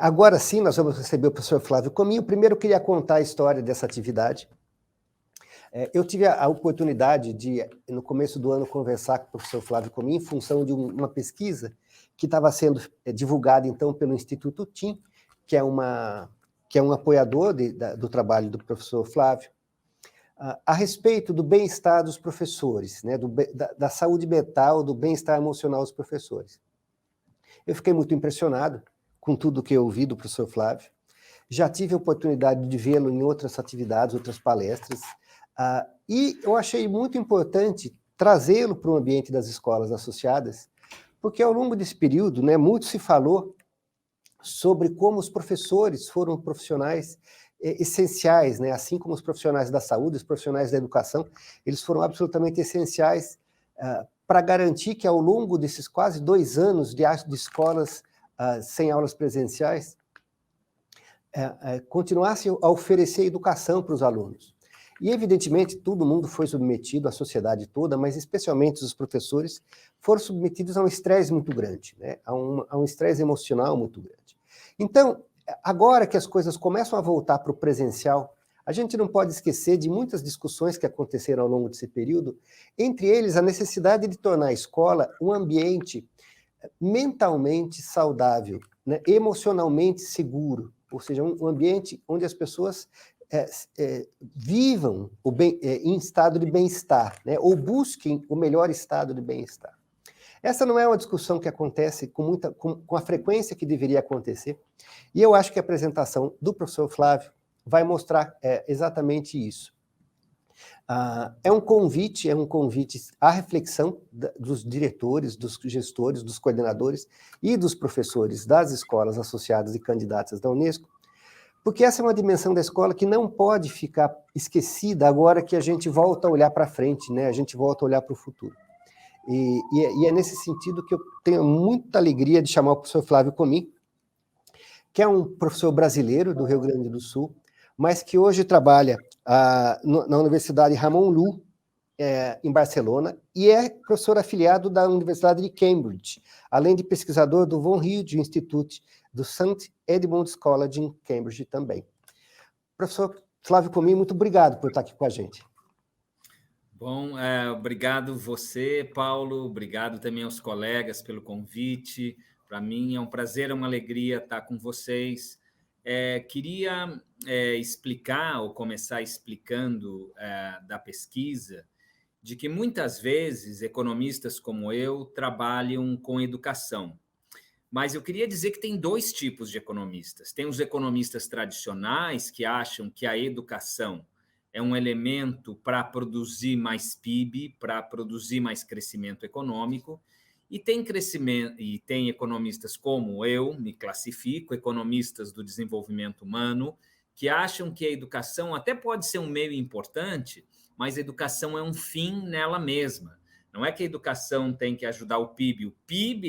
Agora sim, nós vamos receber o professor Flávio Comin. Primeiro, eu queria contar a história dessa atividade. Eu tive a oportunidade de, no começo do ano, conversar com o professor Flávio Comin em função de uma pesquisa que estava sendo divulgada, então, pelo Instituto TIM, que é um apoiador do trabalho do professor Flávio, a respeito do bem-estar dos professores, né, da saúde mental, do bem-estar emocional dos professores. Eu fiquei muito impressionado com tudo que eu ouvi do professor Flávio. Já tive a oportunidade de vê-lo em outras atividades, outras palestras, e eu achei muito importante trazê-lo para o ambiente das escolas associadas, porque ao longo desse período, né, muito se falou sobre como os professores foram profissionais essenciais, né, assim como os profissionais da saúde, os profissionais da educação, eles foram absolutamente essenciais para garantir que ao longo desses quase 2 anos de escolas sem aulas presenciais, continuasse a oferecer educação para os alunos. E, evidentemente, todo mundo foi submetido, a sociedade toda, mas especialmente os professores, foram submetidos a um estresse muito grande, né? a um estresse emocional muito grande. Então, agora que as coisas começam a voltar para o presencial, a gente não pode esquecer de muitas discussões que aconteceram ao longo desse período, entre eles a necessidade de tornar a escola um ambiente mentalmente saudável, né? Emocionalmente seguro, ou seja, um ambiente onde as pessoas vivam em estado de bem-estar, né? Ou busquem o melhor estado de bem-estar. Essa não é uma discussão que acontece com a frequência que deveria acontecer, e eu acho que a apresentação do professor Flávio vai mostrar exatamente isso. É um convite à reflexão dos diretores, dos gestores, dos coordenadores e dos professores das escolas associadas e candidatas da Unesco, porque essa é uma dimensão da escola que não pode ficar esquecida agora que a gente volta a olhar para frente, né? A gente volta a olhar para o futuro. E é nesse sentido que eu tenho muita alegria de chamar o professor Flávio Comin, que é um professor brasileiro do Rio Grande do Sul, mas que hoje trabalha na Universidade Ramon Llull, em Barcelona, e é professor afiliado da Universidade de Cambridge, além de pesquisador do Von Hilde Institute, do St. Edmund's College em Cambridge também. Professor Flávio Comin, muito obrigado por estar aqui com a gente. Bom, obrigado você, Paulo, obrigado também aos colegas pelo convite. Para mim é um prazer, é uma alegria estar com vocês. Queria explicar, ou começar explicando da pesquisa, de que muitas vezes economistas como eu trabalham com educação. Mas eu queria dizer que tem 2 tipos de economistas. Tem os economistas tradicionais que acham que a educação é um elemento para produzir mais PIB, para produzir mais crescimento econômico, e tem economistas como eu, me classifico, economistas do desenvolvimento humano, que acham que a educação até pode ser um meio importante, mas a educação é um fim nela mesma. Não é que a educação tem que ajudar o PIB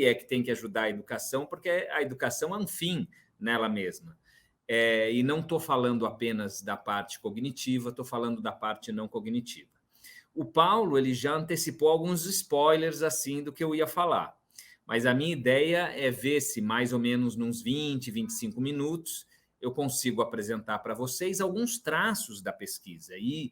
é que tem que ajudar a educação, porque a educação é um fim nela mesma. E não estou falando apenas da parte cognitiva, estou falando da parte não cognitiva. O Paulo ele já antecipou alguns spoilers assim do que eu ia falar, mas a minha ideia é ver se mais ou menos nos 20, 25 minutos eu consigo apresentar para vocês alguns traços da pesquisa. E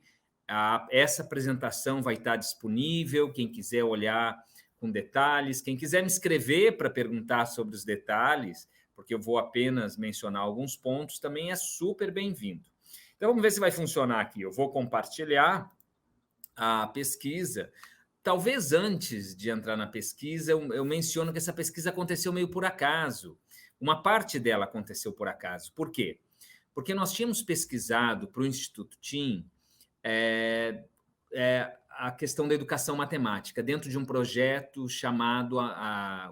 essa apresentação vai estar disponível, quem quiser olhar com detalhes, quem quiser me escrever para perguntar sobre os detalhes, porque eu vou apenas mencionar alguns pontos, também é super bem-vindo. Então, vamos ver se vai funcionar aqui. Eu vou compartilhar a pesquisa. Talvez antes de entrar na pesquisa, eu menciono que essa pesquisa aconteceu meio por acaso. Uma parte dela aconteceu por acaso. Por quê? Porque nós tínhamos pesquisado para o Instituto TIM a questão da educação matemática, dentro de um projeto chamado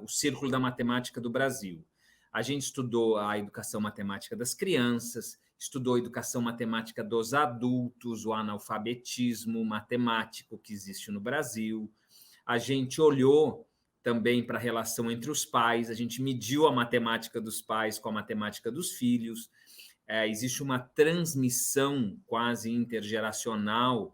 o Círculo da Matemática do Brasil. A gente estudou a educação matemática das crianças, estudou a educação matemática dos adultos, o analfabetismo matemático que existe no Brasil. A gente olhou também para a relação entre os pais, a gente mediu a matemática dos pais com a matemática dos filhos. Existe uma transmissão quase intergeracional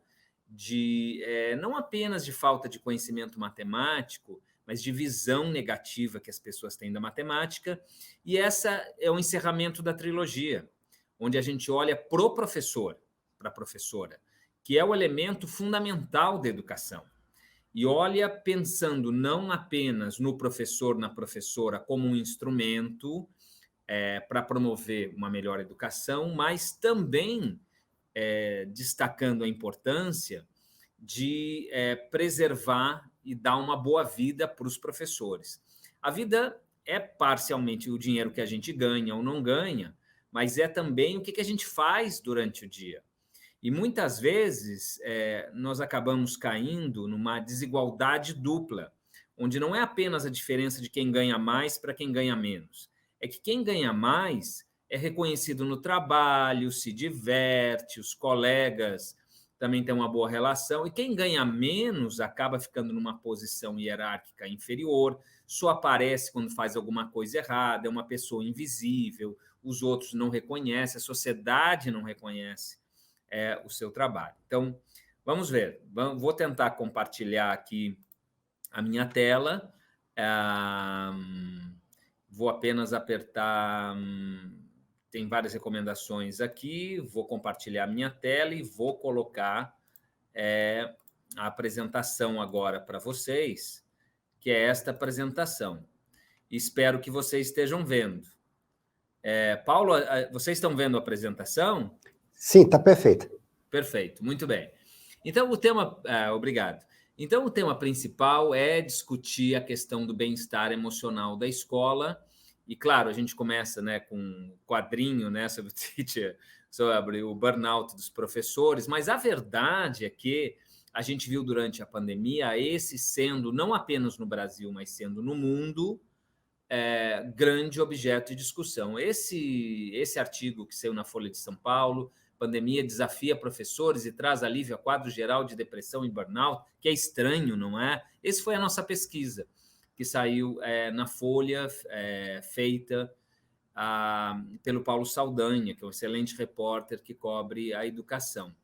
não apenas de falta de conhecimento matemático, mas de visão negativa que as pessoas têm da matemática. E essa é o encerramento da trilogia, onde a gente olha para o professor, para a professora, que é o elemento fundamental da educação. E olha pensando não apenas no professor, na professora, como um instrumento para promover uma melhor educação, mas também destacando a importância de preservar e dar uma boa vida para os professores. A vida é parcialmente o dinheiro que a gente ganha ou não ganha, mas é também o que a gente faz durante o dia. E muitas vezes nós acabamos caindo numa desigualdade dupla, onde não é apenas a diferença de quem ganha mais para quem ganha menos. É que quem ganha mais é reconhecido no trabalho, se diverte, os colegas também têm uma boa relação, e quem ganha menos acaba ficando numa posição hierárquica inferior, só aparece quando faz alguma coisa errada, é uma pessoa invisível, os outros não reconhecem, a sociedade não reconhece o seu trabalho. Então, vamos ver. Vou tentar compartilhar aqui a minha tela. Vou apenas apertar... tem várias recomendações aqui. Vou compartilhar a minha tela e vou colocar a apresentação agora para vocês, que é esta apresentação. Espero que vocês estejam vendo. Paulo, vocês estão vendo a apresentação? Sim, está perfeito. Perfeito, muito bem. Então, o tema... obrigado. Então, o tema principal é discutir a questão do bem-estar emocional da escola. E, claro, a gente começa com um quadrinho sobre o burnout dos professores, mas a verdade é que a gente viu durante a pandemia esse sendo, não apenas no Brasil, mas sendo no mundo, grande objeto de discussão. Esse artigo que saiu na Folha de São Paulo, Pandemia desafia professores e traz alívio a quadro geral de depressão e burnout, que é estranho, não é? Essa foi a nossa pesquisa, que saiu na Folha, feita pelo Paulo Saldanha, que é um excelente repórter que cobre a educação.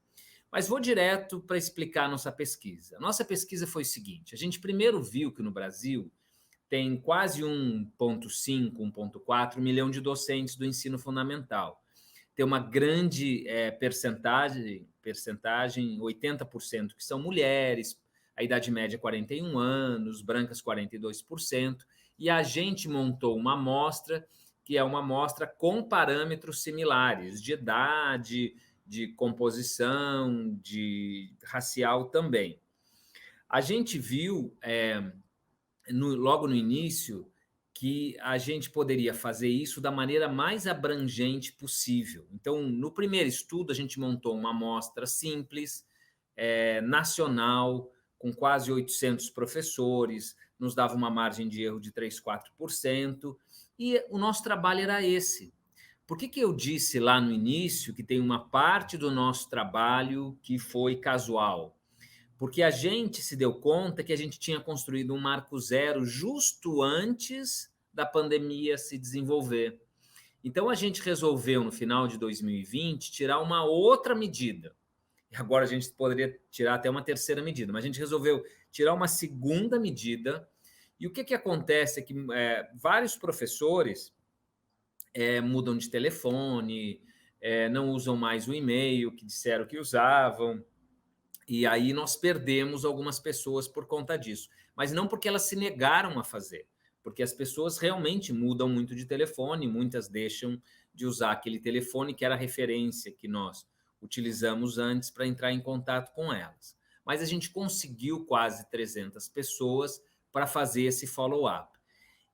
Mas vou direto para explicar a nossa pesquisa. A nossa pesquisa foi o seguinte: a gente primeiro viu que no Brasil tem quase 1,5, 1,4 milhão de docentes do ensino fundamental. Tem uma grande percentagem, 80%, que são mulheres, a idade média é 41 anos, brancas 42%, e a gente montou uma amostra, que é uma amostra com parâmetros similares, de idade, de composição, de racial também. A gente viu, logo no início, que a gente poderia fazer isso da maneira mais abrangente possível. Então, no primeiro estudo, a gente montou uma amostra simples, nacional, com quase 800 professores, nos dava uma margem de erro de 3%, 4%, e o nosso trabalho era esse. Por que eu disse lá no início que tem uma parte do nosso trabalho que foi casual? Porque a gente se deu conta que a gente tinha construído um marco zero justo antes da pandemia se desenvolver. Então, a gente resolveu, no final de 2020, tirar uma outra medida. E agora a gente poderia tirar até uma terceira medida, mas a gente resolveu tirar uma segunda medida. E o que acontece é que vários professores mudam de telefone, não usam mais o e-mail que disseram que usavam. E aí nós perdemos algumas pessoas por conta disso. Mas não porque elas se negaram a fazer, porque as pessoas realmente mudam muito de telefone, muitas deixam de usar aquele telefone que era a referência que nós utilizamos antes para entrar em contato com elas. Mas a gente conseguiu quase 300 pessoas para fazer esse follow-up.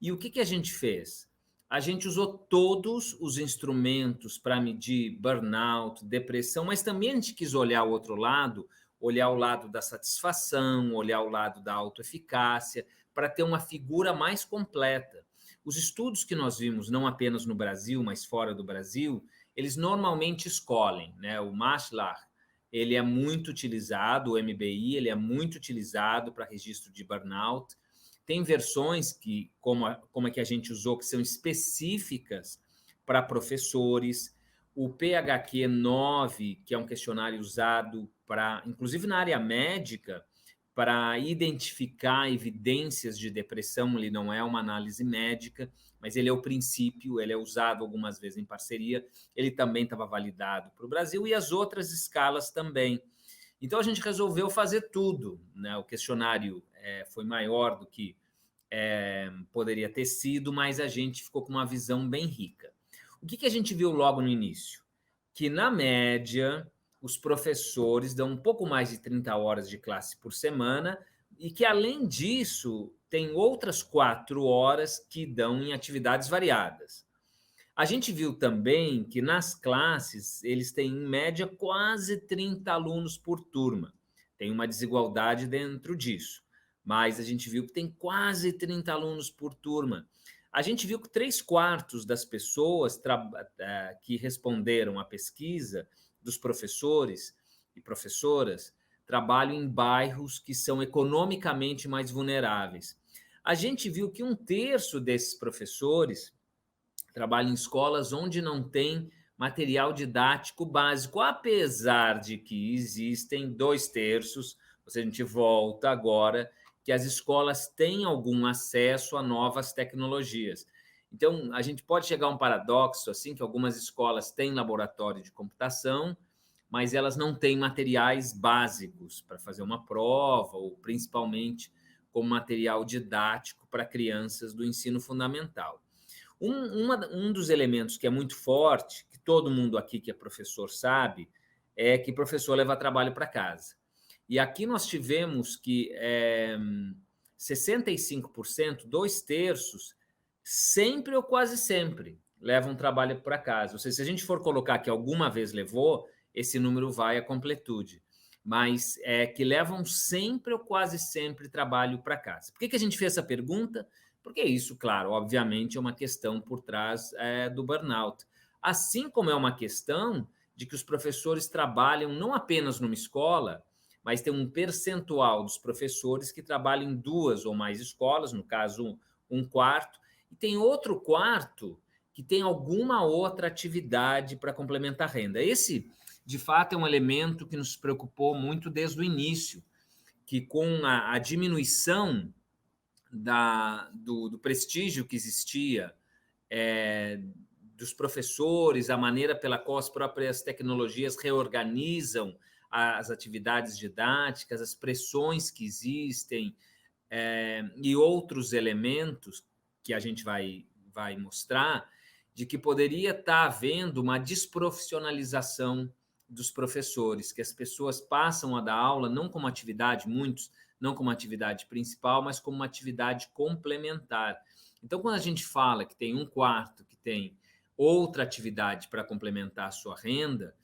E o que a gente fez? A gente usou todos os instrumentos para medir burnout, depressão, mas também a gente quis olhar o outro lado, olhar o lado da satisfação, olhar o lado da autoeficácia, para ter uma figura mais completa. Os estudos que nós vimos, não apenas no Brasil, mas fora do Brasil, eles normalmente escolhem, né? O Maslach, ele é muito utilizado, o MBI, ele é muito utilizado para registro de burnout. Tem versões que, como a que a gente usou, que são específicas para professores. O PHQ-9, que é um questionário usado inclusive na área médica, para identificar evidências de depressão. Ele não é uma análise médica, mas ele é o princípio, ele é usado algumas vezes em parceria, ele também estava validado para o Brasil e as outras escalas também. Então, a gente resolveu fazer tudo, né? O questionário foi maior do que poderia ter sido, mas a gente ficou com uma visão bem rica. O que a gente viu logo no início? Que, na média, os professores dão um pouco mais de 30 horas de classe por semana e que, além disso, tem outras 4 horas que dão em atividades variadas. A gente viu também que nas classes eles têm, em média, quase 30 alunos por turma. Tem uma desigualdade dentro disso, mas a gente viu que tem quase 30 alunos por turma. A gente viu que 3/4 das pessoas que responderam à pesquisa, dos professores e professoras, trabalham em bairros que são economicamente mais vulneráveis. A gente viu que 1/3 desses professores trabalha em escolas onde não tem material didático básico, apesar de que existem 2/3, a gente volta agora, que as escolas têm algum acesso a novas tecnologias. Então, a gente pode chegar a um paradoxo, assim, que algumas escolas têm laboratório de computação, mas elas não têm materiais básicos para fazer uma prova, ou principalmente como material didático para crianças do ensino fundamental. Um dos elementos que é muito forte, que todo mundo aqui que é professor sabe, é que professor leva trabalho para casa. E aqui nós tivemos que 65%, 2/3, sempre ou quase sempre, levam trabalho para casa. Ou seja, se a gente for colocar que alguma vez levou, esse número vai à completude. Mas que levam sempre ou quase sempre trabalho para casa. Por que a gente fez essa pergunta? Porque isso, claro, obviamente é uma questão por trás do burnout. Assim como é uma questão de que os professores trabalham não apenas numa escola, mas tem um percentual dos professores que trabalham em 2 ou mais escolas, no caso, 1/4, e tem outro quarto que tem alguma outra atividade para complementar a renda. Esse, de fato, é um elemento que nos preocupou muito desde o início, que com a diminuição do prestígio que existia, dos professores, a maneira pela qual as próprias tecnologias reorganizam as atividades didáticas, as pressões que existem, e outros elementos que a gente vai mostrar, de que poderia estar havendo uma desprofissionalização dos professores, que as pessoas passam a dar aula não como atividade, muitos não como atividade principal, mas como uma atividade complementar. Então, quando a gente fala que tem 1/4 que tem outra atividade para complementar a sua renda,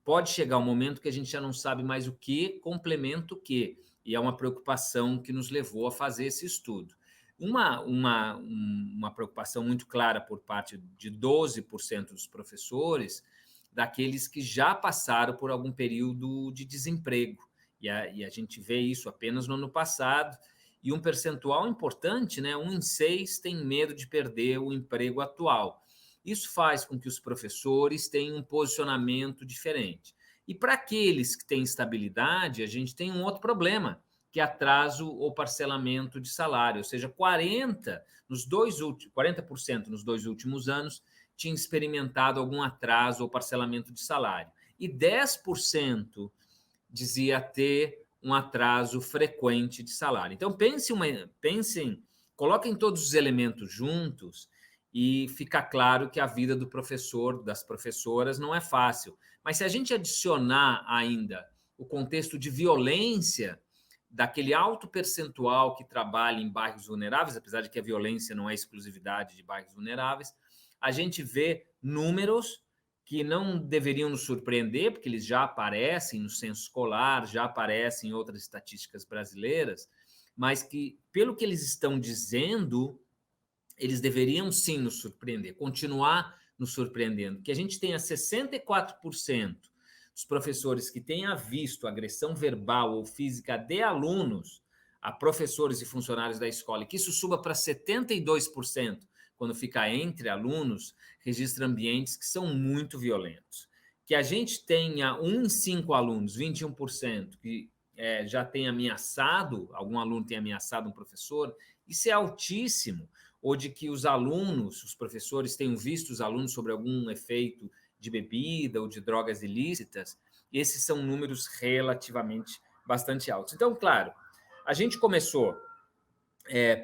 pode chegar um momento que a gente já não sabe mais o que complementa o que, e é uma preocupação que nos levou a fazer esse estudo. Uma preocupação muito clara por parte de 12% dos professores, daqueles que já passaram por algum período de desemprego. E a gente vê isso apenas no ano passado, e um percentual importante, né? 1 em 6 tem medo de perder o emprego atual. Isso faz com que os professores tenham um posicionamento diferente. E para aqueles que têm estabilidade, a gente tem um outro problema, que é atraso ou parcelamento de salário, ou seja, 40% nos 2 últimos anos tinha experimentado algum atraso ou parcelamento de salário. E 10% dizia ter um atraso frequente de salário. Então, coloquem todos os elementos juntos e fica claro que a vida do professor, das professoras, não é fácil. Mas se a gente adicionar ainda o contexto de violência daquele alto percentual que trabalha em bairros vulneráveis, apesar de que a violência não é exclusividade de bairros vulneráveis, a gente vê números que não deveriam nos surpreender, porque eles já aparecem no censo escolar, já aparecem em outras estatísticas brasileiras, mas que, pelo que eles estão dizendo, eles deveriam sim nos surpreender, continuar nos surpreendendo. Que a gente tenha 64% dos professores que tenha visto agressão verbal ou física de alunos a professores e funcionários da escola, e que isso suba para 72% quando fica entre alunos, registra ambientes que são muito violentos. Que a gente tenha 1 em 5 alunos, 21%, que já tem ameaçado, algum aluno tem ameaçado um professor, isso é altíssimo. Ou de que os alunos, os professores tenham visto os alunos sobre algum efeito de bebida ou de drogas ilícitas, esses são números relativamente bastante altos. Então, claro, a gente começou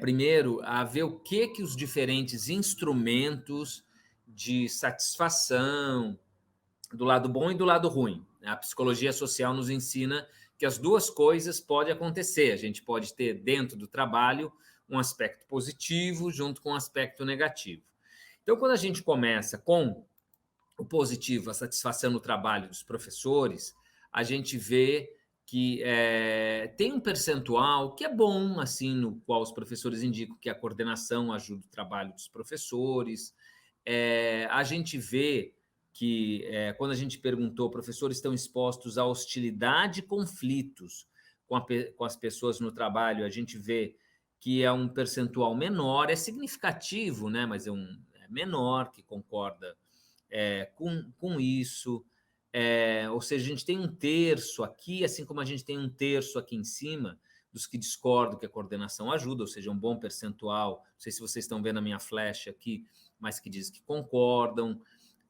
primeiro a ver o que os diferentes instrumentos de satisfação, do lado bom e do lado ruim. A psicologia social nos ensina que as duas coisas podem acontecer. A gente pode ter dentro do trabalho um aspecto positivo junto com um aspecto negativo. Então, quando a gente começa com o positivo, a satisfação no trabalho dos professores, a gente vê que tem um percentual que é bom, assim, no qual os professores indicam que a coordenação ajuda o trabalho dos professores. A gente vê que, quando a gente perguntou, professores estão expostos a hostilidade e conflitos com as pessoas no trabalho, a gente vê que é um percentual menor, é significativo, né? Mas é menor que concorda com isso. Ou seja, a gente tem um terço aqui, assim como a gente tem um terço aqui em cima, dos que discordam que a coordenação ajuda, ou seja, um bom percentual. Não sei se vocês estão vendo a minha flecha aqui, mas que diz que concordam.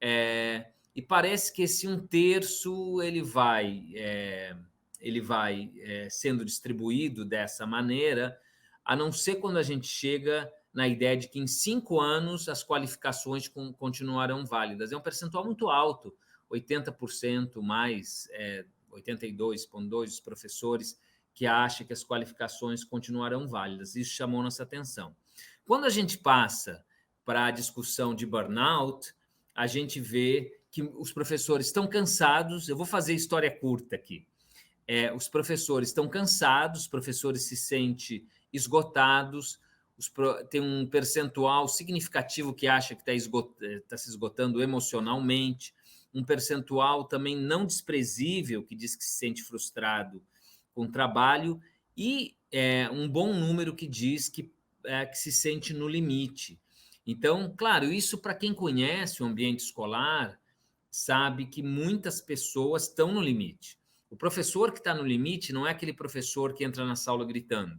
E parece que esse um terço ele vai sendo distribuído dessa maneira, a não ser quando a gente chega na ideia de que em 5 anos as qualificações continuarão válidas. É um percentual muito alto, 80% mais, 82,2% dos professores que acham que as qualificações continuarão válidas. Isso chamou nossa atenção. Quando a gente passa para a discussão de burnout, a gente vê que os professores estão cansados. Eu vou fazer história curta aqui. Os professores estão cansados, os professores se sentem esgotados, tem um percentual significativo que acha que está se esgotando emocionalmente, um percentual também não desprezível que diz que se sente frustrado com o trabalho e um bom número que diz que se sente no limite. Então, claro, isso para quem conhece o ambiente escolar sabe que muitas pessoas estão no limite. O professor que está no limite não é aquele professor que entra na sala gritando.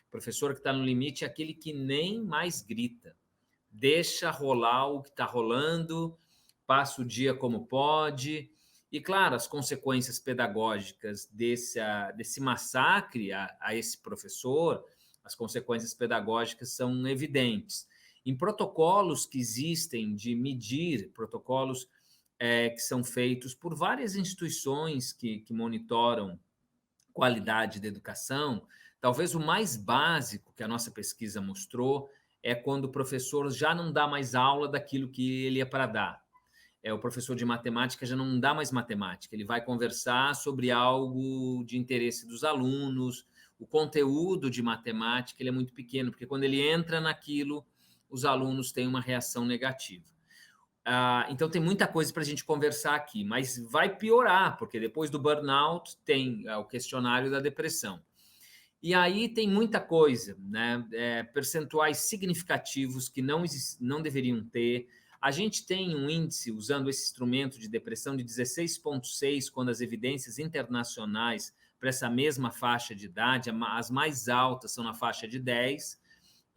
O professor que está no limite é aquele que nem mais grita. Deixa rolar o que está rolando, passa o dia como pode. E, claro, as consequências pedagógicas desse massacre a esse professor, as consequências pedagógicas são evidentes. Em protocolos que existem de medir, protocolos que são feitos por várias instituições que monitoram qualidade da educação, talvez o mais básico que a nossa pesquisa mostrou é quando o professor já não dá mais aula daquilo que ele é para dar. O professor de matemática já não dá mais matemática, ele vai conversar sobre algo de interesse dos alunos. O conteúdo de matemática ele é muito pequeno, porque quando ele entra naquilo, os alunos têm uma reação negativa. Então, tem muita coisa para a gente conversar aqui, mas vai piorar, porque depois do burnout tem o questionário da depressão. E aí tem muita coisa, né? Percentuais significativos que não deveriam ter. A gente tem um índice, usando esse instrumento de depressão, de 16,6, quando as evidências internacionais para essa mesma faixa de idade, as mais altas são na faixa de 10%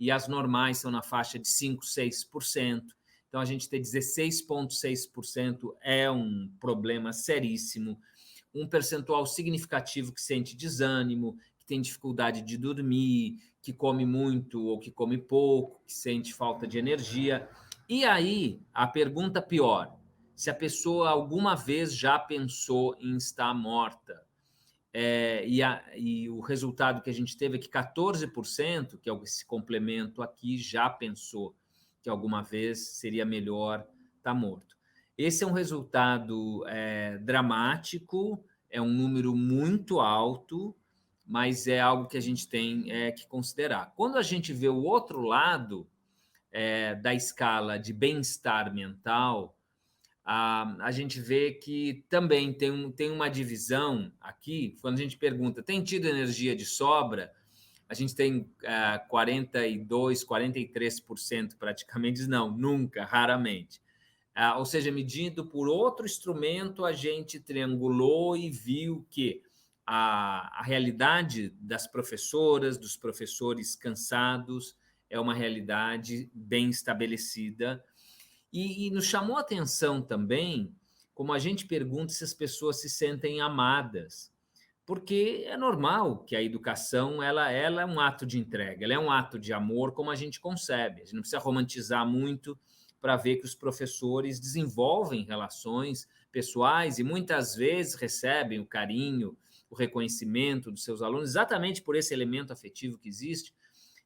e as normais são na faixa de 5%, 6%. Então, a gente ter 16,6% é um problema seríssimo. Um percentual significativo que sente desânimo, que tem dificuldade de dormir, que come muito ou que come pouco, que sente falta de energia. E aí, a pergunta pior, se a pessoa alguma vez já pensou em estar morta. E o resultado que a gente teve é que 14%, que é esse complemento aqui, já pensou que alguma vez seria melhor estar morto. Esse é um resultado dramático, é um número muito alto, mas é algo que a gente tem que considerar. Quando a gente vê o outro lado da escala de bem-estar mental, a gente vê que também tem uma divisão aqui. Quando a gente pergunta, tem tido energia de sobra? A gente tem 42%, 43% praticamente diz não, nunca, raramente. Ou seja, medido por outro instrumento, a gente triangulou e viu que a realidade das professoras, dos professores cansados, é uma realidade bem estabelecida. E nos chamou a atenção também como a gente pergunta se as pessoas se sentem amadas, porque é normal que a educação ela é um ato de entrega, ela é um ato de amor como a gente concebe. A gente não precisa romantizar muito para ver que os professores desenvolvem relações pessoais e muitas vezes recebem o carinho, o reconhecimento dos seus alunos, exatamente por esse elemento afetivo que existe.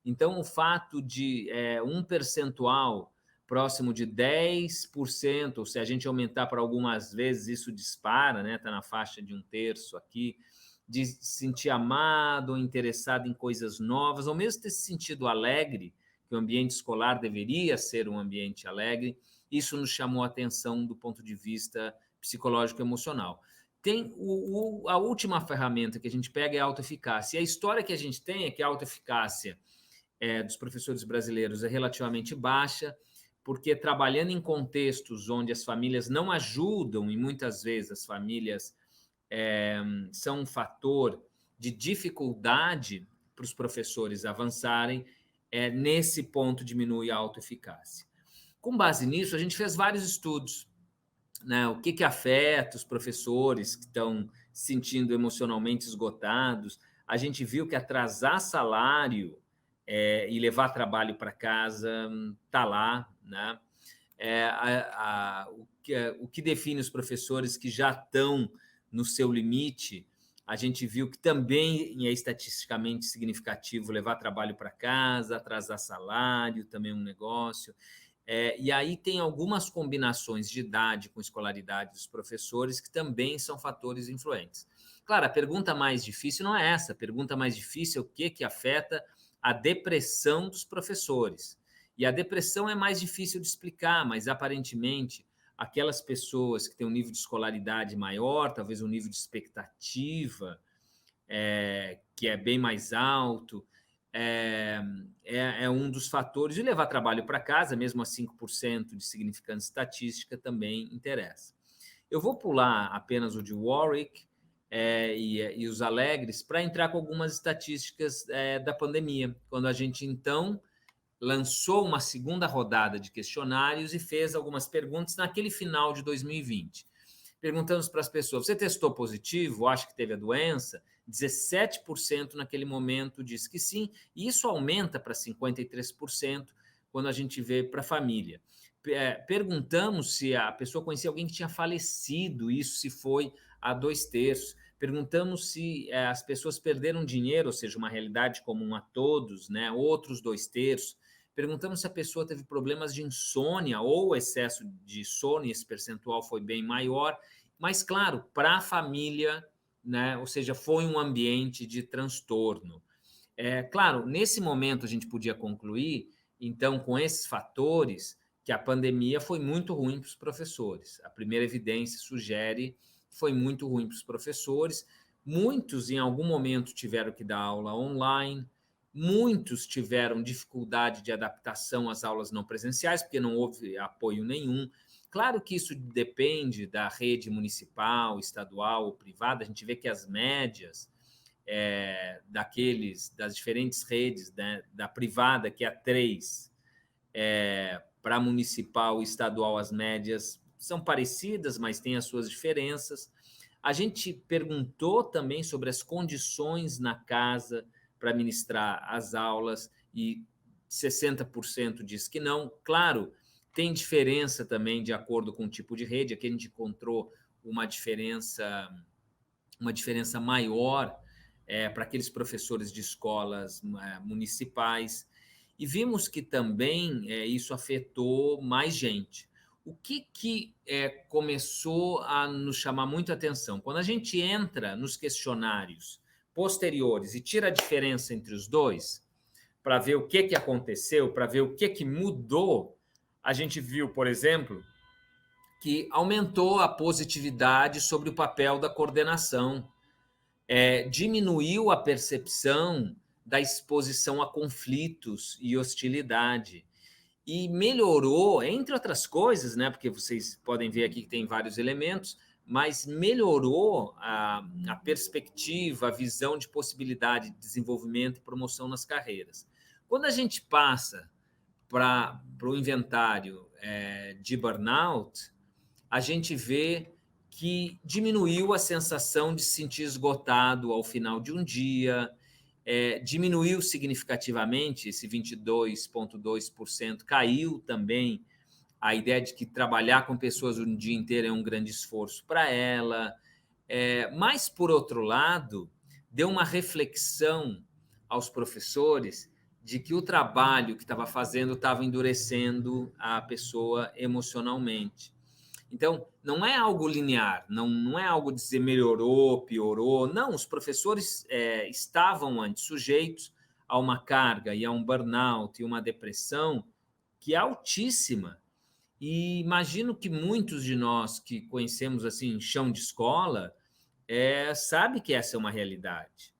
Então, o fato de um percentual próximo de 10%, ou se a gente aumentar para algumas vezes, isso dispara, né? Está na faixa de 1/3 aqui, de se sentir amado ou interessado em coisas novas, ou mesmo ter se sentido alegre, que o ambiente escolar deveria ser um ambiente alegre, isso nos chamou a atenção do ponto de vista psicológico e emocional. Tem a última ferramenta que a gente pega é a autoeficácia. E a história que a gente tem é que a autoeficácia dos professores brasileiros é relativamente baixa, porque trabalhando em contextos onde as famílias não ajudam, e muitas vezes as famílias são um fator de dificuldade para os professores avançarem, nesse ponto diminui a autoeficácia. Com base nisso, a gente fez vários estudos, né? O que afeta os professores que estão se sentindo emocionalmente esgotados. A gente viu que atrasar salário e levar trabalho para casa está lá, né? O que define os professores que já estão no seu limite, a gente viu que também é estatisticamente significativo levar trabalho para casa, atrasar salário, também é um negócio. E aí tem algumas combinações de idade com escolaridade dos professores que também são fatores influentes. Claro, a pergunta mais difícil não é essa. A pergunta mais difícil é o que afeta a depressão dos professores. E a depressão é mais difícil de explicar, mas aparentemente aquelas pessoas que têm um nível de escolaridade maior, talvez um nível de expectativa que é bem mais alto, é um dos fatores. De levar trabalho para casa, mesmo a 5% de significância estatística, também interessa. Eu vou pular apenas o de Warwick e os Alegres para entrar com algumas estatísticas da pandemia, quando a gente, então, lançou uma segunda rodada de questionários e fez algumas perguntas naquele final de 2020. Perguntamos para as pessoas, você testou positivo? Acha que teve a doença? 17% naquele momento disse que sim, e isso aumenta para 53% quando a gente vê para a família. Perguntamos se a pessoa conhecia alguém que tinha falecido, isso se foi a 2/3. Perguntamos se as pessoas perderam dinheiro, ou seja, uma realidade comum a todos, né? Outros 2/3. Perguntamos se a pessoa teve problemas de insônia ou excesso de sono, e esse percentual foi bem maior. Mas, claro, para a família, né? Ou seja, foi um ambiente de transtorno. Claro, nesse momento a gente podia concluir, então, com esses fatores, que a pandemia foi muito ruim para os professores. A primeira evidência sugere que foi muito ruim para os professores. Muitos, em algum momento, tiveram que dar aula online, muitos tiveram dificuldade de adaptação às aulas não presenciais, porque não houve apoio nenhum. Claro que isso depende da rede municipal, estadual ou privada. A gente vê que as médias das diferentes redes, né, da privada, que é a 3, para a municipal e estadual, as médias são parecidas, mas têm as suas diferenças. A gente perguntou também sobre as condições na casa para ministrar as aulas e 60% diz que não. Claro, tem diferença também de acordo com o tipo de rede. Aqui a gente encontrou uma diferença maior para aqueles professores de escolas municipais. E vimos que também isso afetou mais gente. O que começou a nos chamar muito a atenção? Quando a gente entra nos questionários posteriores e tira a diferença entre os dois, para ver o que aconteceu, para ver o que mudou, a gente viu, por exemplo, que aumentou a positividade sobre o papel da coordenação, diminuiu a percepção da exposição a conflitos e hostilidade, e melhorou, entre outras coisas, né, porque vocês podem ver aqui que tem vários elementos, mas melhorou a perspectiva, a visão de possibilidade de desenvolvimento e promoção nas carreiras. Quando a gente passa para o inventário de burnout, a gente vê que diminuiu a sensação de se sentir esgotado ao final de um dia, diminuiu significativamente, esse 22,2%, caiu também a ideia de que trabalhar com pessoas um dia inteiro é um grande esforço para ela. Mas, por outro lado, deu uma reflexão aos professores de que o trabalho que estava fazendo estava endurecendo a pessoa emocionalmente. Então, não é algo linear, não é algo de dizer melhorou, piorou. Não, os professores estavam antes sujeitos a uma carga e a um burnout e uma depressão que é altíssima. E imagino que muitos de nós que conhecemos assim chão de escola sabe que essa é uma realidade,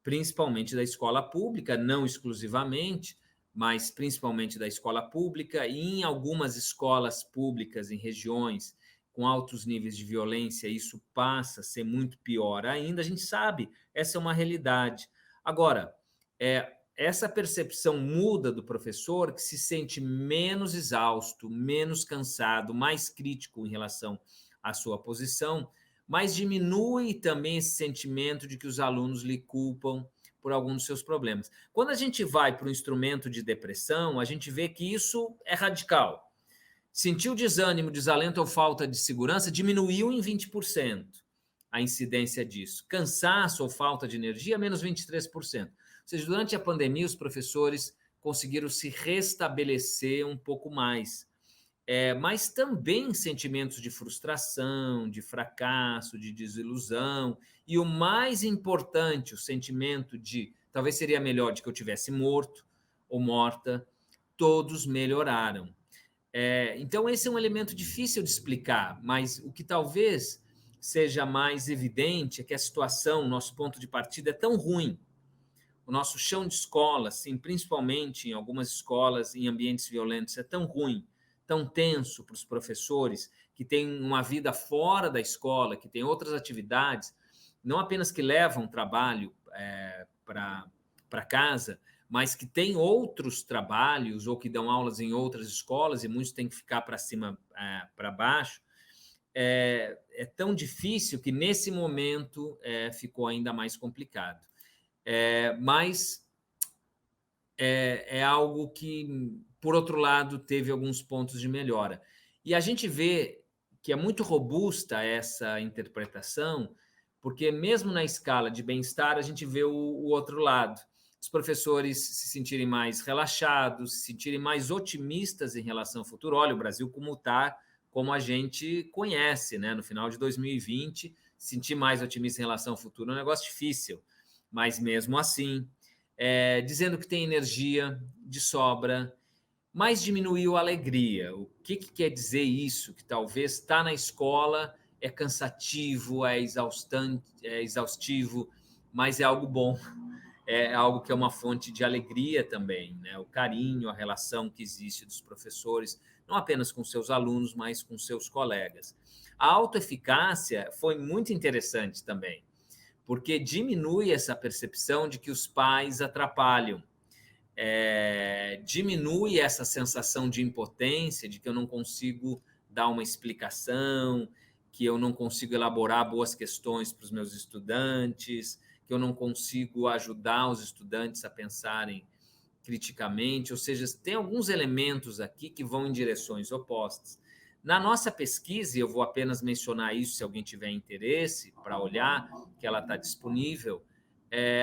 principalmente da escola pública, não exclusivamente, mas principalmente da escola pública, e em algumas escolas públicas em regiões com altos níveis de violência, isso passa a ser muito pior ainda. A gente sabe, essa é uma realidade. Agora, essa percepção muda do professor, que se sente menos exausto, menos cansado, mais crítico em relação à sua posição, mas diminui também esse sentimento de que os alunos lhe culpam por algum dos seus problemas. Quando a gente vai para o instrumento de depressão, a gente vê que isso é radical. Sentiu desânimo, desalento ou falta de segurança, diminuiu em 20% a incidência disso. Cansaço ou falta de energia, menos 23%. Ou seja, durante a pandemia, os professores conseguiram se restabelecer um pouco mais. Mas também sentimentos de frustração, de fracasso, de desilusão. E o mais importante, o sentimento de talvez seria melhor de que eu tivesse morto ou morta, todos melhoraram. Então, esse é um elemento difícil de explicar, mas o que talvez seja mais evidente é que a situação, nosso ponto de partida é tão ruim. O nosso chão de escola, assim, principalmente em algumas escolas em ambientes violentos, é tão ruim, tão tenso para os professores que têm uma vida fora da escola, que têm outras atividades, não apenas que levam trabalho para casa, mas que têm outros trabalhos ou que dão aulas em outras escolas e muitos têm que ficar para cima, para baixo. É tão difícil que nesse momento ficou ainda mais complicado. Mas é algo que, por outro lado, teve alguns pontos de melhora. E a gente vê que é muito robusta essa interpretação, porque mesmo na escala de bem-estar, a gente vê o outro lado. Os professores se sentirem mais relaxados, se sentirem mais otimistas em relação ao futuro. Olha, o Brasil como está, como a gente conhece, né? No final de 2020, sentir mais otimista em relação ao futuro é um negócio difícil, mas mesmo assim, dizendo que tem energia de sobra, mas diminuiu a alegria. O que quer dizer isso? Que talvez estar na escola é cansativo, é exaustivo, mas é algo bom. É algo que é uma fonte de alegria também, né? O carinho, a relação que existe dos professores, não apenas com seus alunos, mas com seus colegas. A autoeficácia foi muito interessante também, porque diminui essa percepção de que os pais atrapalham, diminui essa sensação de impotência, de que eu não consigo dar uma explicação, que eu não consigo elaborar boas questões para os meus estudantes, que eu não consigo ajudar os estudantes a pensarem criticamente. Ou seja, tem alguns elementos aqui que vão em direções opostas. Na nossa pesquisa, e eu vou apenas mencionar isso se alguém tiver interesse para olhar, que ela está disponível,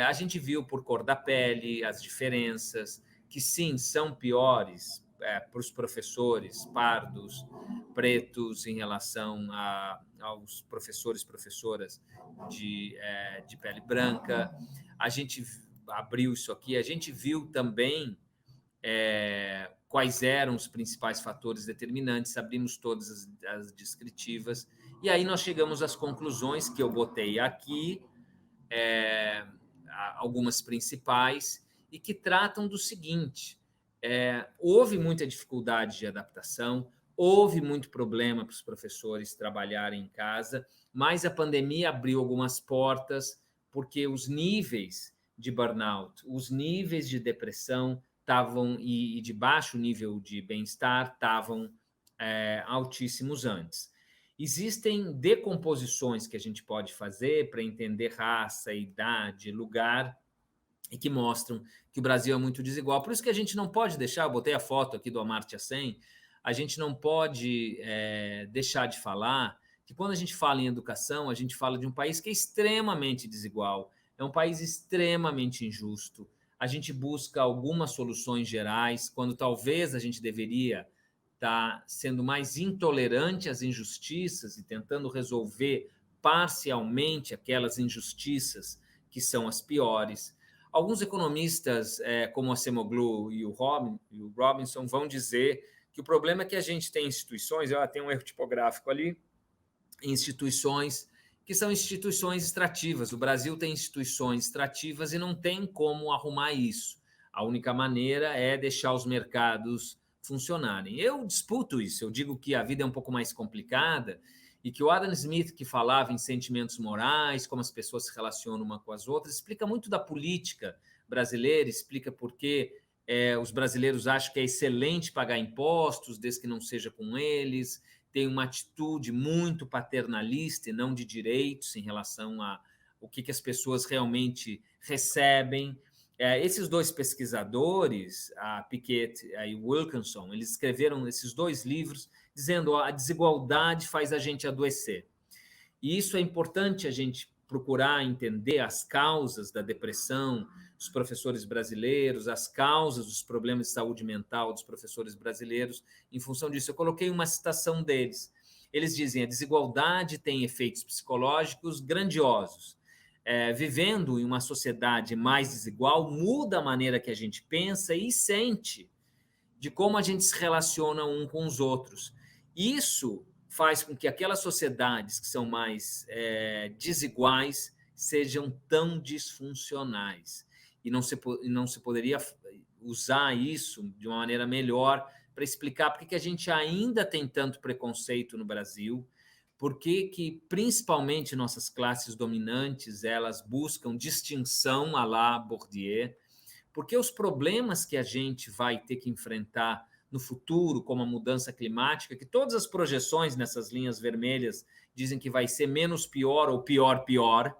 a gente viu por cor da pele as diferenças, que sim, são piores para os professores pardos, pretos, em relação aos professores, professoras de pele branca. A gente abriu isso aqui, a gente viu também quais eram os principais fatores determinantes, abrimos todas as descritivas, e aí nós chegamos às conclusões que eu botei aqui, algumas principais, e que tratam do seguinte: houve muita dificuldade de adaptação, Houve muito problema para os professores trabalharem em casa, mas a pandemia abriu algumas portas, porque os níveis de burnout, os níveis de depressão estavam e de baixo nível de bem-estar estavam altíssimos antes. Existem decomposições que a gente pode fazer para entender raça, idade, lugar, e que mostram que o Brasil é muito desigual. Por isso que a gente não pode deixar, eu botei a foto aqui do Amartya Sen, a gente não pode deixar de falar que quando a gente fala em educação, a gente fala de um país que é extremamente desigual, é um país extremamente injusto. A gente busca algumas soluções gerais, quando talvez a gente deveria estar sendo mais intolerante às injustiças e tentando resolver parcialmente aquelas injustiças que são as piores. Alguns economistas, como a Acemoglu e o Robinson, vão dizer que o problema é que a gente tem instituições, tem um erro tipográfico ali, instituições que são instituições extrativas. O Brasil tem instituições extrativas e não tem como arrumar isso. A única maneira é deixar os mercados funcionarem. Eu disputo isso, eu digo que a vida é um pouco mais complicada e que o Adam Smith, que falava em sentimentos morais, como as pessoas se relacionam uma com as outras, explica muito da política brasileira, explica por que os brasileiros acham que é excelente pagar impostos, desde que não seja com eles, tem uma atitude muito paternalista e não de direitos em relação a o que as pessoas realmente recebem. Esses dois pesquisadores, a Piketty e o Wilkinson, eles escreveram esses dois livros dizendo que a desigualdade faz a gente adoecer. E isso é importante a gente procurar entender as causas da depressão dos professores brasileiros, as causas dos problemas de saúde mental dos professores brasileiros. Em função disso, eu coloquei uma citação deles. Eles dizem: a desigualdade tem efeitos psicológicos grandiosos. Vivendo em uma sociedade mais desigual, muda a maneira que a gente pensa e sente de como a gente se relaciona um com os outros. Isso faz com que aquelas sociedades que são mais desiguais sejam tão disfuncionais. E não se poderia usar isso de uma maneira melhor para explicar por que a gente ainda tem tanto preconceito no Brasil, por que principalmente nossas classes dominantes elas buscam distinção à la Bourdieu, porque os problemas que a gente vai ter que enfrentar no futuro, como a mudança climática, que todas as projeções nessas linhas vermelhas dizem que vai ser menos pior ou pior,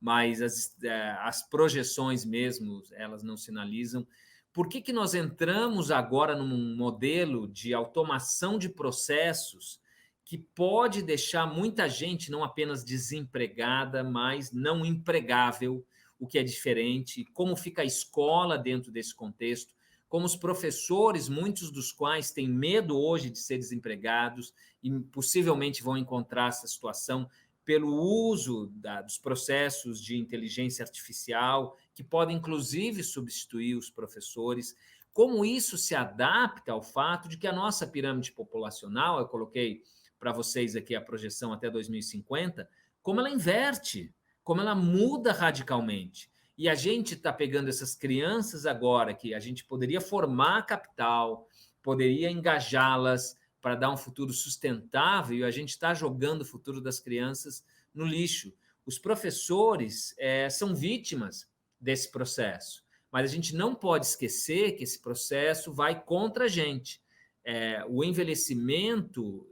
mas as projeções mesmo, elas não sinalizam. Por que nós entramos agora num modelo de automação de processos que pode deixar muita gente não apenas desempregada, mas não empregável, o que é diferente, como fica a escola dentro desse contexto, como os professores, muitos dos quais têm medo hoje de ser desempregados e possivelmente vão encontrar essa situação pelo uso dos processos de inteligência artificial, que podem, inclusive, substituir os professores. Como isso se adapta ao fato de que a nossa pirâmide populacional, eu coloquei para vocês aqui a projeção até 2050, como ela inverte, como ela muda radicalmente. E a gente está pegando essas crianças agora, que a gente poderia formar capital, poderia engajá-las para dar um futuro sustentável, e a gente está jogando o futuro das crianças no lixo. Os professores são vítimas desse processo, mas a gente não pode esquecer que esse processo vai contra a gente. O envelhecimento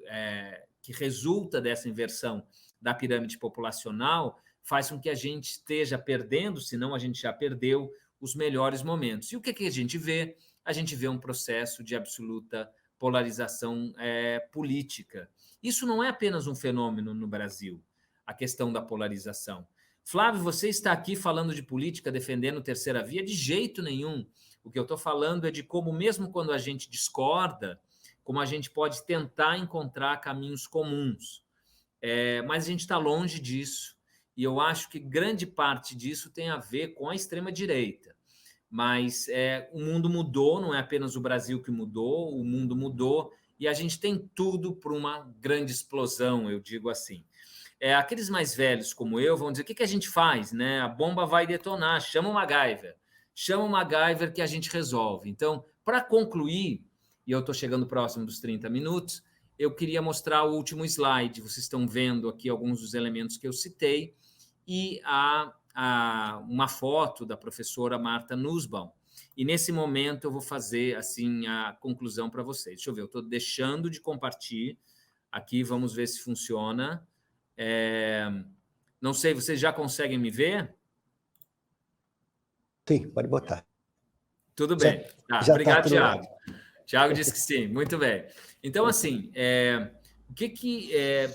que resulta dessa inversão da pirâmide populacional faz com que a gente esteja perdendo, se não a gente já perdeu, os melhores momentos. E o que a gente vê? A gente vê um processo de absoluta polarização política. Isso não é apenas um fenômeno no Brasil, a questão da polarização. Flávio, você está aqui falando de política, defendendo terceira via? De jeito nenhum. O que eu estou falando é de como, mesmo quando a gente discorda, como a gente pode tentar encontrar caminhos comuns. Mas a gente está longe disso. E eu acho que grande parte disso tem a ver com a extrema-direita. Mas o mundo mudou, não é apenas o Brasil que mudou, o mundo mudou, e a gente tem tudo para uma grande explosão, eu digo assim. Aqueles mais velhos como eu vão dizer: o que a gente faz? Né? A bomba vai detonar, chama o MacGyver que a gente resolve. Então, para concluir, e eu estou chegando próximo dos 30 minutos, eu queria mostrar o último slide. Vocês estão vendo aqui alguns dos elementos que eu citei e uma foto da professora Marta Nussbaum. E, nesse momento, eu vou fazer assim a conclusão para vocês. Deixa eu ver, eu estou deixando de compartilhar aqui, vamos ver se funciona. Não sei, vocês já conseguem me ver? Sim, pode botar. Tudo bem. Já obrigado, tá Thiago. Thiago disse que sim, muito bem. Então, assim,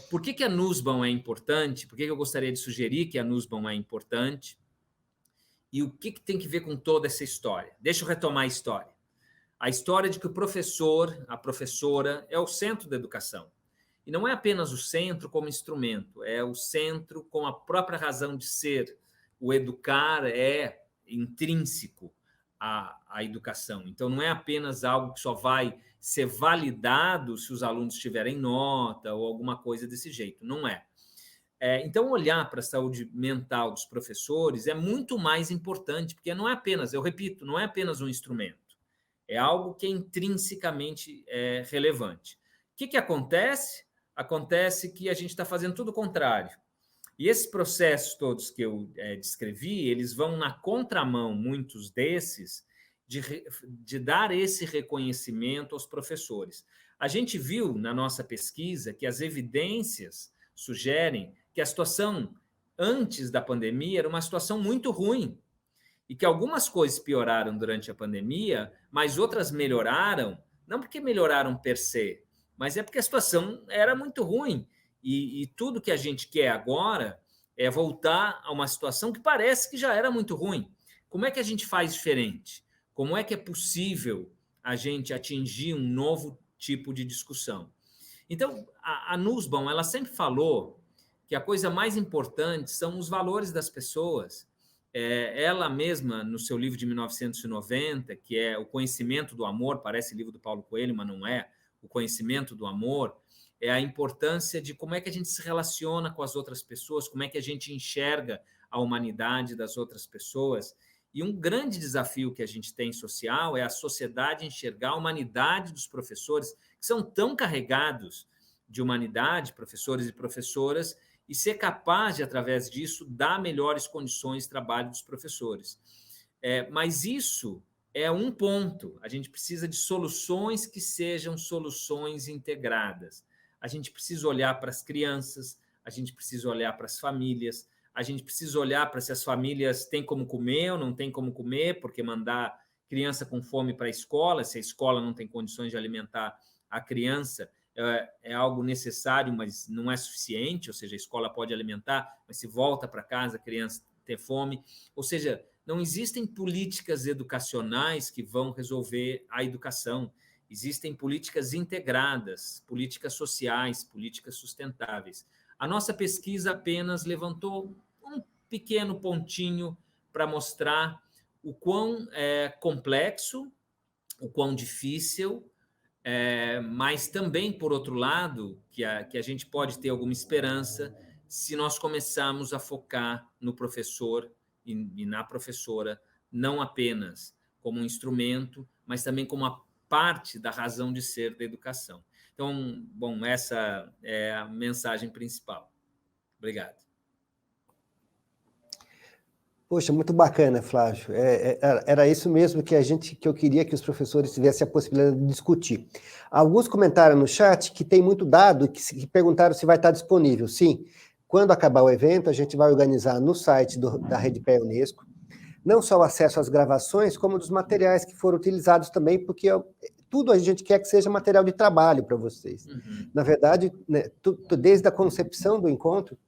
por que a Nussbaum é importante? Por que eu gostaria de sugerir que a Nussbaum é importante? E o que tem que ver com toda essa história? Deixa eu retomar a história. A história de que o professor, a professora, é o centro da educação. E não é apenas o centro como instrumento, é o centro com a própria razão de ser. O educar é intrínseco à educação. Então, não é apenas algo que só vai ser validado se os alunos tiverem nota ou alguma coisa desse jeito. Não é. Então, olhar para a saúde mental dos professores é muito mais importante, porque não é apenas, eu repito, não é apenas um instrumento. É algo que é intrinsecamente relevante. O que acontece? Acontece que a gente está fazendo tudo o contrário. E esses processos todos que eu descrevi, eles vão na contramão, muitos desses, de dar esse reconhecimento aos professores. A gente viu na nossa pesquisa que as evidências sugerem que a situação antes da pandemia era uma situação muito ruim e que algumas coisas pioraram durante a pandemia, mas outras melhoraram, não porque melhoraram per se, mas é porque a situação era muito ruim. E tudo que a gente quer agora é voltar a uma situação que parece que já era muito ruim. Como é que a gente faz diferente? Como é que é possível a gente atingir um novo tipo de discussão? Então, a Nussbaum, ela sempre falou que a coisa mais importante são os valores das pessoas. Ela mesma, no seu livro de 1990, que é O Conhecimento do Amor, parece livro do Paulo Coelho, mas não é, O Conhecimento do Amor, é a importância de como é que a gente se relaciona com as outras pessoas, como é que a gente enxerga a humanidade das outras pessoas. E um grande desafio que a gente tem social é a sociedade enxergar a humanidade dos professores, que são tão carregados de humanidade, professores e professoras, e ser capaz de, através disso, dar melhores condições de trabalho dos professores. Mas isso é um ponto. A gente precisa de soluções que sejam soluções integradas. A gente precisa olhar para as crianças, a gente precisa olhar para as famílias, a gente precisa olhar para se as famílias têm como comer ou não têm como comer, porque mandar criança com fome para a escola, se a escola não tem condições de alimentar a criança, é algo necessário, mas não é suficiente, ou seja, a escola pode alimentar, mas se volta para casa, a criança tem fome. Ou seja, não existem políticas educacionais que vão resolver a educação. Existem políticas integradas, políticas sociais, políticas sustentáveis. A nossa pesquisa apenas levantou um pequeno pontinho para mostrar o quão complexo, o quão difícil, mas também, por outro lado, que a gente pode ter alguma esperança se nós começarmos a focar no professor e na professora, não apenas como um instrumento, mas também como uma parte da razão de ser da educação. Então, bom, essa é a mensagem principal. Obrigado. Poxa, muito bacana, Flávio. Era isso mesmo que eu queria que os professores tivessem a possibilidade de discutir. Alguns comentaram no chat que tem muito dado, que perguntaram se vai estar disponível. Sim, quando acabar o evento, a gente vai organizar no site da Rede Pé Unesco, não só o acesso às gravações, como dos materiais que foram utilizados também, porque tudo a gente quer que seja material de trabalho para vocês. Uhum. Na verdade, né, desde a concepção do encontro,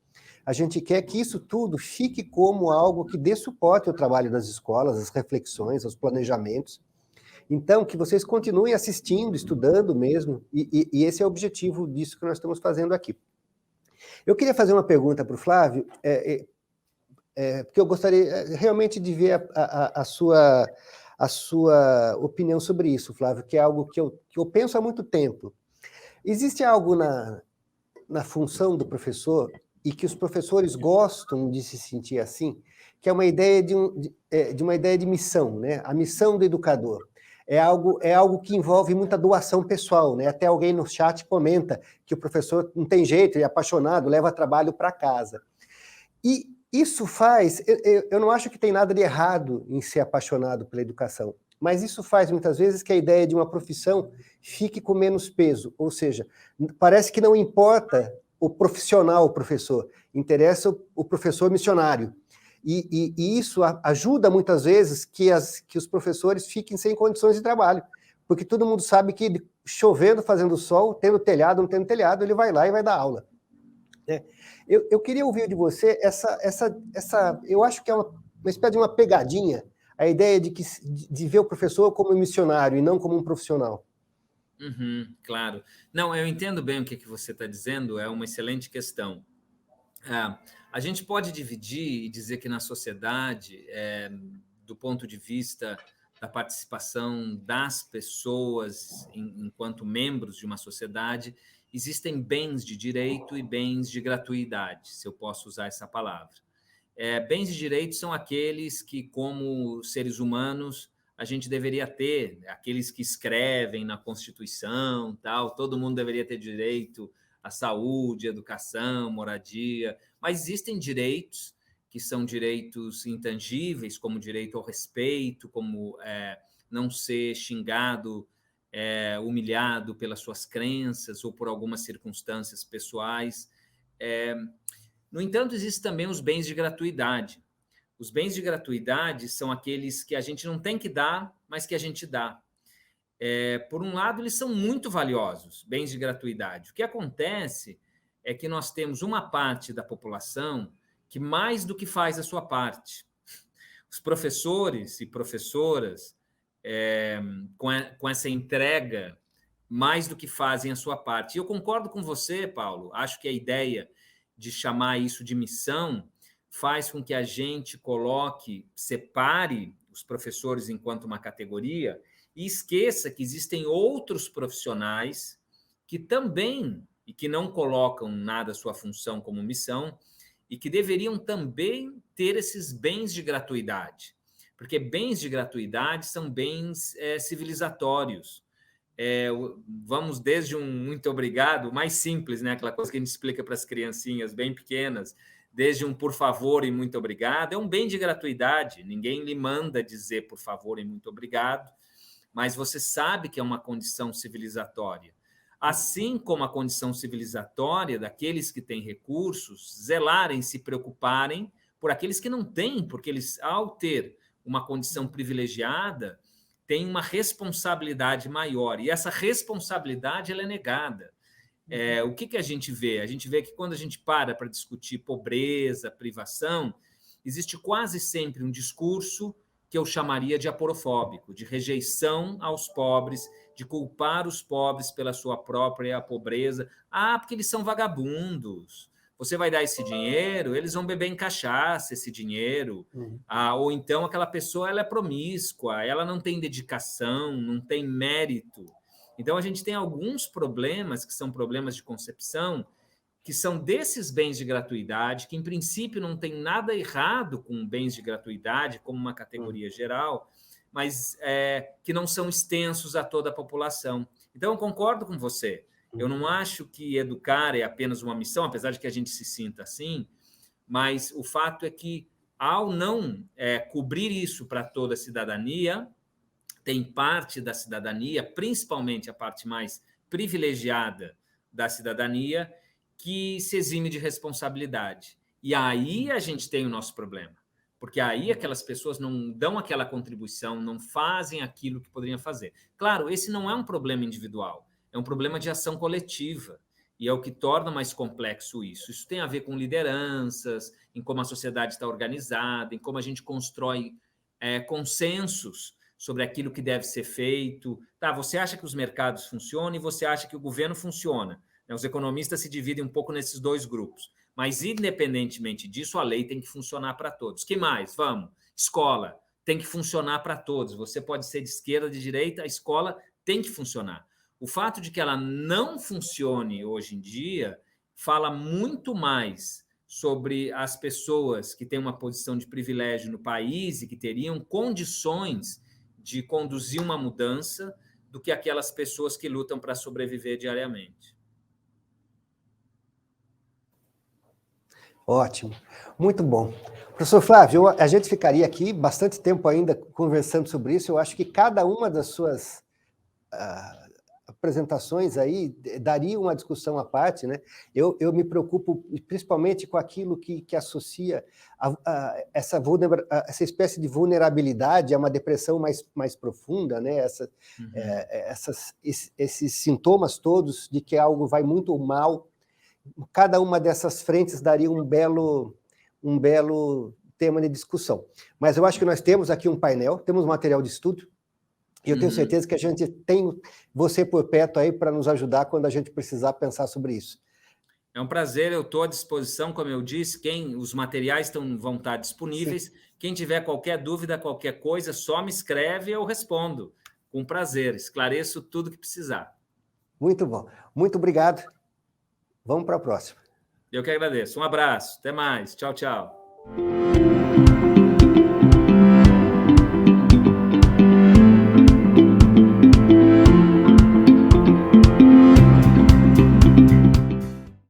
a gente quer que isso tudo fique como algo que dê suporte ao trabalho das escolas, às reflexões, aos planejamentos. Então, que vocês continuem assistindo, estudando mesmo, e esse é o objetivo disso que nós estamos fazendo aqui. Eu queria fazer uma pergunta para o Flávio, porque eu gostaria realmente de ver a sua opinião sobre isso, Flávio, que é algo que eu penso há muito tempo. Existe algo na função do professor e que os professores gostam de se sentir assim, que é uma ideia de uma ideia de missão, né? A missão do educador. é algo que envolve muita doação pessoal, né? Até alguém no chat comenta que o professor não tem jeito, ele é apaixonado, leva trabalho para casa. E isso faz, eu não acho que tem nada de errado em ser apaixonado pela educação, mas isso faz muitas vezes que a ideia de uma profissão fique com menos peso, ou seja, parece que não importa o profissional, o professor, interessa o professor missionário. E isso ajuda muitas vezes que os professores fiquem sem condições de trabalho, porque todo mundo sabe que chovendo, fazendo sol, tendo telhado, não tendo telhado, ele vai lá e vai dar aula. Eu queria ouvir de você eu acho que é uma espécie de uma pegadinha, a ideia de ver o professor como um missionário e não como um profissional. Claro. Não, eu entendo bem o que você está dizendo, é uma excelente questão. A gente pode dividir e dizer que na sociedade, do ponto de vista da participação das pessoas enquanto membros de uma sociedade, existem bens de direito e bens de gratuidade, se eu posso usar essa palavra. Bens de direito são aqueles que, como seres humanos, a gente deveria ter, aqueles que escrevem na Constituição, tal, todo mundo deveria ter direito à saúde, educação, moradia, mas existem direitos que são direitos intangíveis, como direito ao respeito, como não ser xingado, humilhado pelas suas crenças ou por algumas circunstâncias pessoais. No entanto, existem também os bens de gratuidade. Os bens de gratuidade são aqueles que a gente não tem que dar, mas que a gente dá. Por um lado, eles são muito valiosos, bens de gratuidade. O que acontece é que nós temos uma parte da população que mais do que faz a sua parte. Os professores e professoras, com essa entrega, mais do que fazem a sua parte. E eu concordo com você, Paulo, acho que a ideia de chamar isso de missão faz com que a gente separe os professores enquanto uma categoria e esqueça que existem outros profissionais que também, e que não colocam nada a sua função como missão, e que deveriam também ter esses bens de gratuidade. Porque bens de gratuidade são bens civilizatórios. Vamos desde um muito obrigado, mais simples, né? Aquela coisa que a gente explica para as criancinhas bem pequenas, desde um por favor e muito obrigado, é um bem de gratuidade, ninguém lhe manda dizer por favor e muito obrigado, mas você sabe que é uma condição civilizatória. Assim como a condição civilizatória daqueles que têm recursos, zelarem, se preocuparem por aqueles que não têm, porque eles, ao ter uma condição privilegiada, têm uma responsabilidade maior, e essa responsabilidade ela é negada. O que a gente vê? A gente vê que quando a gente para discutir pobreza, privação, existe quase sempre um discurso que eu chamaria de aporofóbico, de rejeição aos pobres, de culpar os pobres pela sua própria pobreza. Porque eles são vagabundos. Você vai dar esse dinheiro, eles vão beber em cachaça esse dinheiro. Ou então aquela pessoa ela é promíscua, ela não tem dedicação, não tem mérito. Então, a gente tem alguns problemas que são problemas de concepção, que são desses bens de gratuidade, que, em princípio, não tem nada errado com bens de gratuidade, como uma categoria geral, mas que não são extensos a toda a população. Então, eu concordo com você. Eu não acho que educar é apenas uma missão, apesar de que a gente se sinta assim, mas o fato é que, ao não cobrir isso para toda a cidadania, tem parte da cidadania, principalmente a parte mais privilegiada da cidadania, que se exime de responsabilidade. E aí a gente tem o nosso problema, porque aí aquelas pessoas não dão aquela contribuição, não fazem aquilo que poderiam fazer. Claro, esse não é um problema individual, é um problema de ação coletiva, e é o que torna mais complexo isso. Isso tem a ver com lideranças, em como a sociedade está organizada, em como a gente constrói consensos sobre aquilo que deve ser feito. Você acha que os mercados funcionam e você acha que o governo funciona. Os economistas se dividem um pouco nesses dois grupos. Mas, independentemente disso, a lei tem que funcionar para todos. Que mais? Vamos. Escola tem que funcionar para todos. Você pode ser de esquerda, de direita, a escola tem que funcionar. O fato de que ela não funcione hoje em dia fala muito mais sobre as pessoas que têm uma posição de privilégio no país e que teriam condições de conduzir uma mudança do que aquelas pessoas que lutam para sobreviver diariamente. Ótimo, muito bom. Professor Flávio, a gente ficaria aqui bastante tempo ainda conversando sobre isso. Eu acho que cada uma das suas apresentações aí daria uma discussão à parte, né? Eu me preocupo principalmente com aquilo que associa essa espécie de vulnerabilidade a uma depressão mais profunda, né? Esses sintomas todos de que algo vai muito mal. Cada uma dessas frentes daria um belo tema de discussão. Mas eu acho que nós temos aqui um painel, temos um material de estudo, e eu tenho certeza que a gente tem você por perto aí para nos ajudar quando a gente precisar pensar sobre isso. É um prazer, eu estou à disposição, como eu disse, os materiais vão estar disponíveis. Sim. Quem tiver qualquer dúvida, qualquer coisa, só me escreve e eu respondo. Com prazer, esclareço tudo que precisar. Muito bom. Muito obrigado. Vamos para a próxima. Eu que agradeço. Um abraço. Até mais. Tchau, tchau.